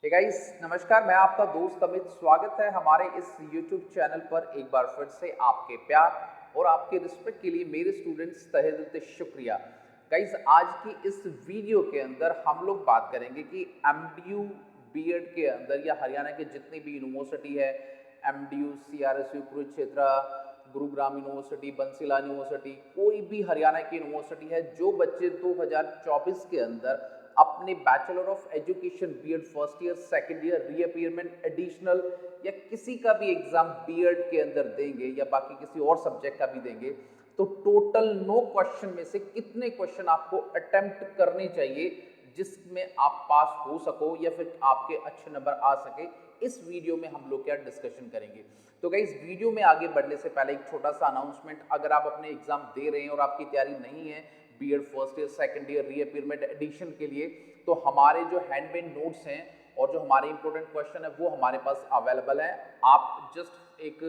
Hey guys, नमस्कार। मैं आपका दोस्त अमित। स्वागत है हमारे इस YouTube चैनल पर एक बार फिर से। आपके प्यार और आपके रिस्पेक्ट के लिए मेरे स्टूडेंट्स तहे दिल से शुक्रिया। गाइस, आज की इस वीडियो के अंदर हम लोग बात करेंगे कि MDU बीएड के अंदर या हरियाणा के जितनी भी यूनिवर्सिटी है, MDU, CRSU, Kurukshetra, Gurugram university, Bansilal university, कोई भी हरियाणा की यूनिवर्सिटी है, जो बच्चे 2024 के अंदर अपने bachelor of education BEd first year, second year, reappearment, additional या किसी का भी एग्जाम बीएड के अंदर देंगे या बाकी किसी और सब्जेक्ट का भी देंगे, तो टोटल 9 क्वेश्चन में से कितने क्वेश्चन आपको अटेम्प्ट करने चाहिए जिसमें आप पास हो सको या फिर आपके अच्छे नंबर आ सके, इस वीडियो में हम लोग क्या डिस्कशन करेंगे। तो गाइस, वीडियो में आगे बढ़ने से पहले एक छोटा सा अनाउंसमेंट। अगर आप अपने एग्जाम दे रहे हैं और आपकी तैयारी नहीं है BEd first year, second year, reappearment, addition के लिए, तो हमारे जो हैंडमेड नोट्स हैं और जो हमारे इंपॉर्टेंट क्वेश्चन है वो हमारे पास अवेलेबल है। आप जस्ट एक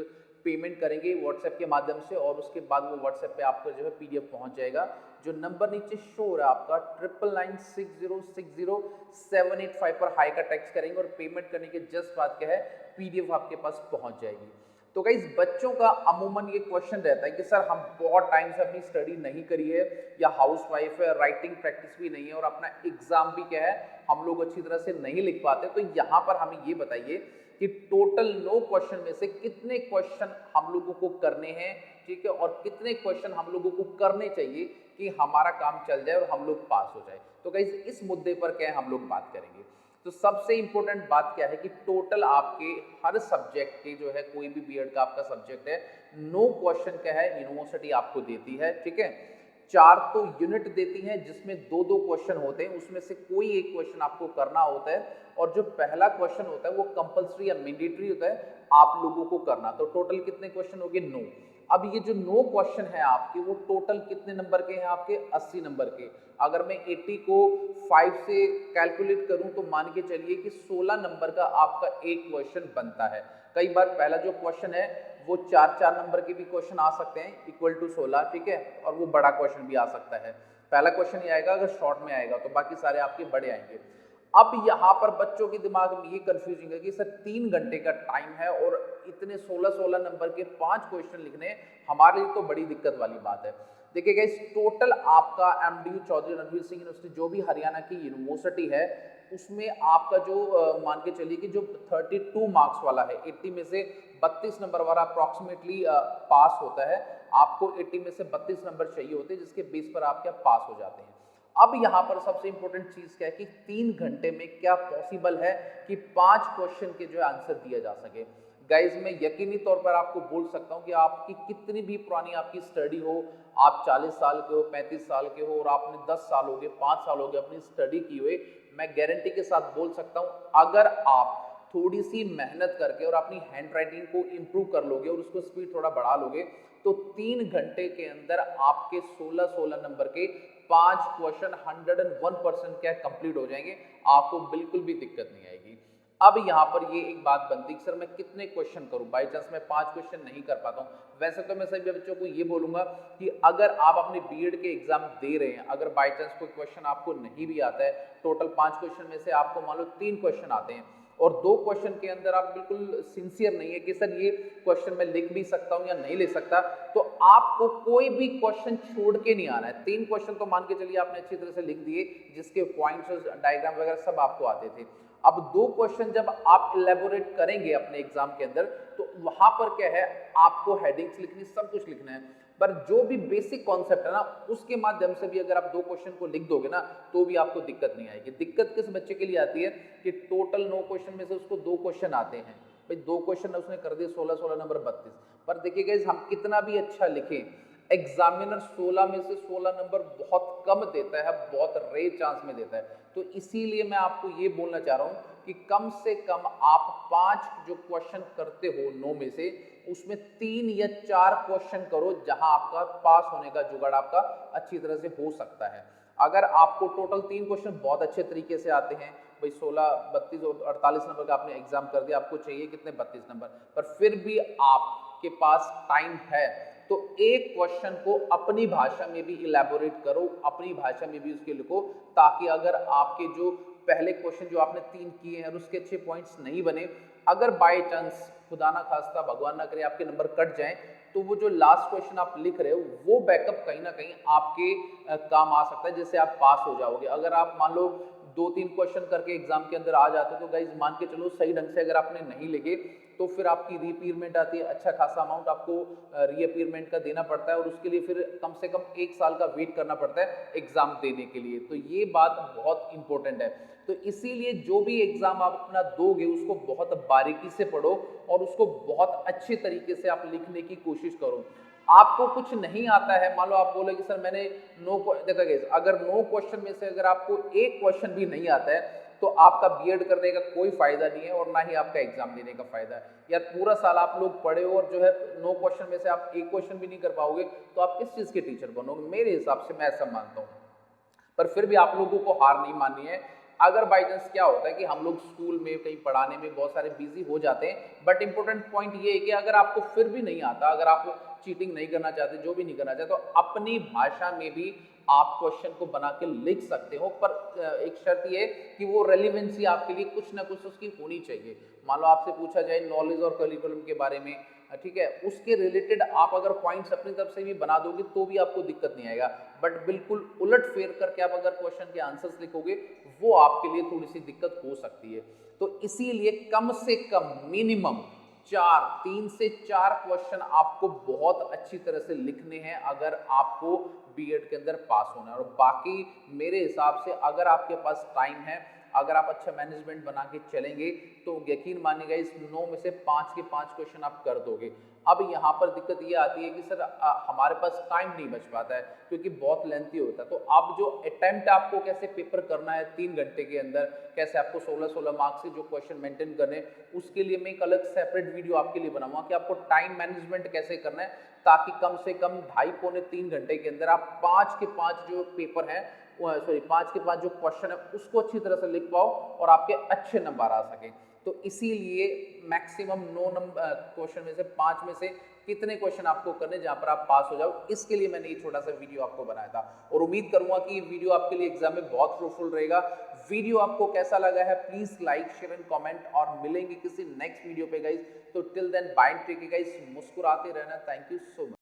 पेमेंट करेंगे व्हाट्सएप के माध्यम से और उसके बाद वो व्हाट्सएप पे आपका जो है पीडीएफ पहुंच जाएगा। जो नंबर नीचे शो हो रहा है आपका 9996060785 पर हाई का टेक्स्ट करेंगे और पेमेंट करने के जस्ट बाद क्या है, पीडीएफ आपके पास पहुंच जाएगी। तो गाइस, बच्चों का अमूमन ये क्वेश्चन रहता है कि सर हम बहुत टाइम से अपनी स्टडी नहीं करी है या हाउसवाइफ है, राइटिंग प्रैक्टिस भी नहीं है और अपना एग्जाम भी क्या है हम लोग अच्छी तरह से नहीं लिख पाते। तो यहाँ पर हमें ये बताइए कि टोटल 9 क्वेश्चन में से कितने क्वेश्चन हम लोगों को करने हैं, ठीक है, और कितने क्वेश्चन हम लोगों को करने चाहिए कि हमारा काम चल जाए और हम लोग पास हो जाए। तो गाइस, इस मुद्दे पर क्या है हम लोग बात करेंगे। तो सबसे इंपॉर्टेंट बात क्या है कि टोटल आपके हर सब्जेक्ट के जो है, कोई भी बीएड का आपका सब्जेक्ट है, 9 क्वेश्चन क्या है यूनिवर्सिटी आपको देती है, ठीक है। 4 तो यूनिट देती है जिसमें 2-2 क्वेश्चन होते हैं, उसमें से कोई एक क्वेश्चन आपको करना होता है और जो पहला क्वेश्चन होता है वो कंपलसरी या मैंडेटरी होता है आप लोगों को करना। तो टोटल कितने क्वेश्चन हो गए? 9। अब ये जो 9 क्वेश्चन है आपके, वो टोटल कितने नंबर के हैं आपके? 80 नंबर के। अगर मैं 80 को 5 से कैलकुलेट करूं तो मान के चलिए कि 16 नंबर का आपका एक क्वेश्चन बनता है। कई बार पहला जो क्वेश्चन है वो 4-4 नंबर के भी क्वेश्चन आ सकते हैं इक्वल टू 16, ठीक है, और वो बड़ा क्वेश्चन भी आ सकता है। पहला क्वेश्चन ये आएगा अगर शॉर्ट में आएगा, तो बाकी सारे आपके बड़े आएंगे। अब यहाँ पर बच्चों के दिमाग में ये कंफ्यूजिंग है कि सर 3 घंटे का टाइम है और इतने 16-16 नंबर के 5 क्वेश्चन लिखने हमारे लिए तो बड़ी दिक्कत वाली बात है। देखिए गाइस, टोटल आपका एमडीयू चौधरी रणवीर सिंह यूनिवर्सिटी जो भी हरियाणा की यूनिवर्सिटी है, उसमें आपका जो मान के चलिए कि जो 32 मार्क्स वाला है, 80 में से 32 नंबर वाला अप्रॉक्सीमेटली पास होता है। आपको 80 में से 32 नंबर चाहिए होते हैं जिसके बेस पर आप क्या पास हो जाते हैं। अब यहाँ पर सबसे इंपॉर्टेंट चीज क्या है कि 3 घंटे में क्या पॉसिबल है कि 5 क्वेश्चन के जो आंसर दिया जा सके। गाइज, मैं यकीनी तौर पर आपको बोल सकता हूँ कि आपकी कितनी भी पुरानी आपकी स्टडी हो, आप 40 साल के हो, 35 साल के हो और आपने 10 साल हो गए, 5 साल हो गए अपनी स्टडी की हुए, मैं गारंटी के साथ बोल सकता हूँ अगर आप थोड़ी सी मेहनत करके और अपनी हैंड राइटिंग को इम्प्रूव कर लोगे और उसको स्पीड थोड़ा बढ़ा लोगे, तो 3 घंटे के अंदर आपके 16-16 नंबर के 5 क्वेश्चन 101% क्या कंप्लीट हो जाएंगे। आपको बिल्कुल भी दिक्कत नहीं आएगी। अब यहाँ पर ये एक बात बनती है कि सर मैं कितने क्वेश्चन करूं, बाई चांस मैं 5 क्वेश्चन नहीं कर पाता हूं। वैसे तो मैं सभी बच्चों को ये बोलूंगा कि अगर आप अपने बीएड के एग्जाम दे रहे हैं, अगर बाई चांस कोई क्वेश्चन आपको नहीं भी आता है, टोटल 5 क्वेश्चन में से आपको मान लो 3 क्वेश्चन आते हैं और 2 क्वेश्चन के अंदर आप बिल्कुल सिंसियर नहीं है कि सर ये क्वेश्चन मैं लिख भी सकता हूं या नहीं लिख सकता, तो आपको कोई भी क्वेश्चन छोड़ के नहीं आना है। 3 क्वेश्चन तो मान के चलिए आपने अच्छी तरह से लिख दिए जिसके पॉइंट्स, डायग्राम वगैरह सब आपको आते थे। अब 2 क्वेश्चन जब आप इलेबोरेट करेंगे अपने एग्जाम के अंदर, तो वहां पर क्या है, आपको हेडिंग्स लिखनी, सब कुछ लिखना है, पर जो भी बेसिक कॉन्सेप्ट है ना, उसके माध्यम से भी अगर आप 2 क्वेश्चन को लिख दोगे ना, तो भी आपको दिक्कत नहीं आएगी। दिक्कत किस बच्चे के लिए आती है कि टोटल 9 क्वेश्चन में से उसको 2 क्वेश्चन आते हैं, भाई 2 क्वेश्चन उसने कर दिए 16-16 नंबर 32, पर देखिए गाइस, हम कितना भी अच्छा लिखें, एग्जामिनर 16 में से 16 नंबर बहुत कम देता है, बहुत रेयर चांस में देता है। तो इसीलिए मैं आपको ये बोलना चाह रहा हूं कि कम से कम आप 5 जो क्वेश्चन करते हो 9 में से, उसमें 3 या 4 क्वेश्चन करो जहां आपका पास होने का जुगाड़ आपका अच्छी तरह से हो सकता है। अगर आपको टोटल 3 क्वेश्चन बहुत अच्छे तरीके से आते हैं, भाई 16, 32 और 48 नंबर का आपने एग्जाम कर दिया, आपको चाहिए कितने 32 नंबर, पर फिर भी आपके पास टाइम है, तो एक क्वेश्चन को अपनी भाषा में भी इलेबोरेट करो, अपनी भाषा में भी उसके लिखो, ताकि अगर आपके जो पहले क्वेश्चन जो आपने 3 किए हैं और उसके अच्छे पॉइंट्स नहीं बने, अगर बाय चांस खुदा ना खास्ता भगवान ना करे आपके नंबर कट जाएं, तो वो जो लास्ट क्वेश्चन आप लिख रहे हो वो बैकअप कहीं ना कहीं आपके काम आ सकता है, जिससे आप पास हो जाओगे। अगर आप मान लो 2-3 क्वेश्चन करके एग्जाम के अंदर आ जाते हो तो गाइज मान के चलो सही ढंग से अगर आपने नहीं लिखे तो फिर आपकी रीअपीयरमेंट आती है, अच्छा खासा अमाउंट आपको रीअपीयरमेंट का देना पड़ता है और उसके लिए फिर कम से कम 1 साल का वेट करना पड़ता है एग्जाम देने के लिए। तो ये बात बहुत इंपॉर्टेंट है। तो इसीलिए जो भी एग्जाम आप अपना दोगे उसको बहुत बारीकी से पढ़ो और उसको बहुत अच्छे तरीके से आप लिखने की कोशिश करो। आपको कुछ नहीं आता है, मान लो आप बोले कि सर मैंने देखा गाइस, अगर 9 क्वेश्चन में से अगर आपको एक क्वेश्चन भी नहीं आता है तो आपका बीएड करने का कोई फायदा नहीं है और ना ही आपका एग्जाम देने का फायदा है। यार पूरा साल आप लोग पढ़े हो और जो है 9 क्वेश्चन में से आप एक क्वेश्चन भी नहीं कर पाओगे तो आप किस चीज के टीचर बनोगे? मेरे हिसाब से मैं ऐसा मानता हूँ। पर फिर भी आप लोगों को हार नहीं माननी है। अगर बाई चांस क्या होता है कि हम लोग स्कूल में कहीं पढ़ाने में बहुत सारे बिजी हो जाते हैं, बट इंपॉर्टेंट पॉइंट ये है कि अगर आपको फिर भी नहीं आता, अगर आप चीटिंग नहीं करना चाहते, जो भी नहीं करना चाहते, तो अपनी भाषा में भी आप क्वेश्चन को बना के लिख सकते हो। पर एक शर्त ये कि वो रेलिवेंसी आपके लिए कुछ ना कुछ उसकी होनी चाहिए। मान लो आपसे पूछा जाए नॉलेज और करिकुलम के बारे में, ठीक है, उसके रिलेटेड आप अगर पॉइंट्स अपनी तरफ से भी बना दोगे तो भी आपको दिक्कत नहीं आएगा। बट बिल्कुल उलट फेर करके आप अगर क्वेश्चन के आंसर्स लिखोगे वो आपके लिए थोड़ी सी दिक्कत हो सकती है। तो इसीलिए कम से कम मिनिमम 3 से 4 क्वेश्चन आपको बहुत अच्छी तरह से लिखने हैं अगर आपको बीएड के अंदर पास होना है। और बाकी मेरे हिसाब से अगर आपके पास टाइम है, अगर आप अच्छा मैनेजमेंट बना के चलेंगे तो यकीन मानिएगा इस 9 में से 5 के 5 क्वेश्चन आप कर दोगे। अब यहाँ पर दिक्कत ये आती है कि सर हमारे पास टाइम नहीं बच पाता है क्योंकि बहुत लेंथी होता है। तो अब जो अटेम्प्ट आपको कैसे पेपर करना है 3 घंटे के अंदर, कैसे आपको 16-16 मार्क्स से जो क्वेश्चन मेंटेन करने, उसके लिए मैं एक अलग सेपरेट वीडियो आपके लिए बनाऊंगा कि आपको टाइम मैनेजमेंट कैसे करना है, ताकि कम से कम 2.5-3 घंटे के अंदर आप 5 के 5 जो पेपर है, सॉरी 5 के 5 जो क्वेश्चन है उसको अच्छी तरह से लिख पाओ और आपके अच्छे नंबर आ सके। तो इसीलिए मैक्सिमम 9 नंबर क्वेश्चन में से 5 में से कितने क्वेश्चन आपको करने जहां पर आप पास हो जाओ, इसके लिए मैंने ये छोटा सा वीडियो आपको बनाया था और उम्मीद करूंगा कि ये वीडियो आपके लिए एग्जाम में बहुत फ्रूटफुल रहेगा। वीडियो आपको कैसा लगा है please like share and comment, और मिलेंगे किसी नेक्स्ट वीडियो पे गाइस। तो till then bye, take care guys, मुस्कुराते रहना। Thank you so much.